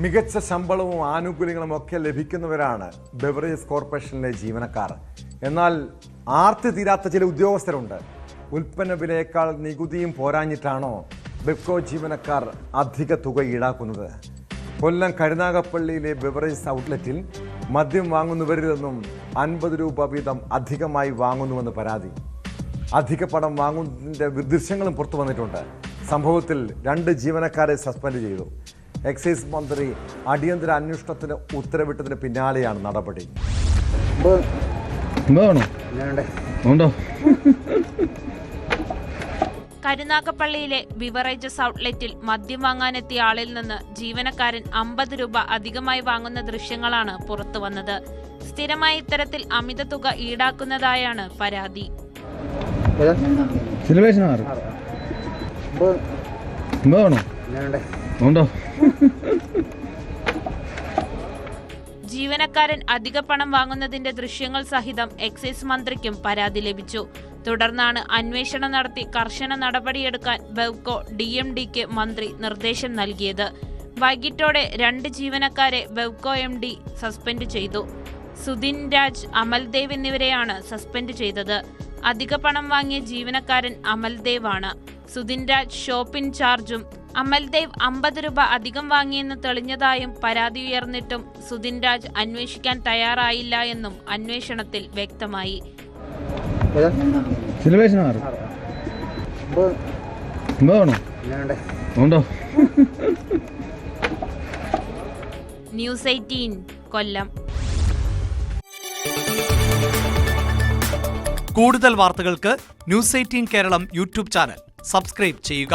മികച്ച ശമ്പളവും ആനുകൂല്യങ്ങളും ഒക്കെ ലഭിക്കുന്നവരാണ് ബെവറേജസ് കോർപ്പറേഷനിലെ ജീവനക്കാർ. എന്നാൽ ആർത്തി തീരാത്ത ചില ഉദ്യോഗസ്ഥരുണ്ട്. ഉൽപ്പന്ന വിലയേക്കാൾ നികുതിയും പോരാഞ്ഞിട്ടാണോ ബെവ്കോ ജീവനക്കാർ അധിക തുക ഈടാക്കുന്നത്? കൊല്ലം കരുനാഗപ്പള്ളിയിലെ ബെവറേജസ് ഔട്ട്ലെറ്റിൽ മദ്യം വാങ്ങുന്നവരിൽ നിന്നും 50 രൂപ വീതം അധികമായി വാങ്ങുന്നുവെന്ന് പരാതി. അധിക പണം വാങ്ങുന്നതിൻ്റെ ദൃശ്യങ്ങളും പുറത്തു വന്നിട്ടുണ്ട്. സംഭവത്തിൽ 2 ജീവനക്കാരെ സസ്പെൻഡ് ചെയ്തു. എക്സൈസ് മന്ത്രി അടിയന്തര അന്വേഷണത്തിന് ഉത്തരവിട്ടതിന് പിന്നാലെയാണ് നടപടി. കരുനാഗപ്പള്ളിയിലെ ബിവറേജസ് ഔട്ട്ലെറ്റിൽ മദ്യം വാങ്ങാനെത്തിയ ആളിൽ നിന്ന് ജീവനക്കാരൻ 50 രൂപ അധികമായി വാങ്ങുന്ന ദൃശ്യങ്ങളാണ് പുറത്തുവന്നത്. സ്ഥിരമായി ഇത്തരത്തിൽ അമിത തുക ഈടാക്കുന്നതായാണ് പരാതി. ജീവനക്കാരൻ അധിക പണം വാങ്ങുന്നതിന്റെ ദൃശ്യങ്ങൾ സഹിതം എക്സൈസ് മന്ത്രിക്കും പരാതി ലഭിച്ചു. തുടർന്നാണ് അന്വേഷണം നടത്തി കർശന നടപടിയെടുക്കാൻ ബെവ്കോ DMDക്ക് മന്ത്രി നിർദ്ദേശം നൽകിയത്. വൈകിട്ടോടെ 2 ജീവനക്കാരെ ബെവ്കോ MD സസ്പെൻഡ് ചെയ്തു. സുധിൻ രാജ്, അമൽദേവ് എന്നിവരെയാണ് സസ്പെൻഡ് ചെയ്തത്. അധിക പണം വാങ്ങിയ ജീവനക്കാരൻ അമൽദേവ് ആണ്. സുധിൻ രാജ് ഷോപ്പ് ഇൻചാർജും. അമൽദേവ് 50 രൂപ അധികം വാങ്ങിയെന്ന് തെളിഞ്ഞതായും പരാതി ഉയർന്നിട്ടും സുധിൻ രാജ് അന്വേഷിക്കാൻ തയ്യാറായില്ല എന്നും അന്വേഷണത്തിൽ വ്യക്തമായി. ന്യൂസ് 18 കൊല്ലം. കൂടുതൽ വാർത്തകൾക്ക് news 18 Keralam YouTube channel subscribe ചെയ്യുക.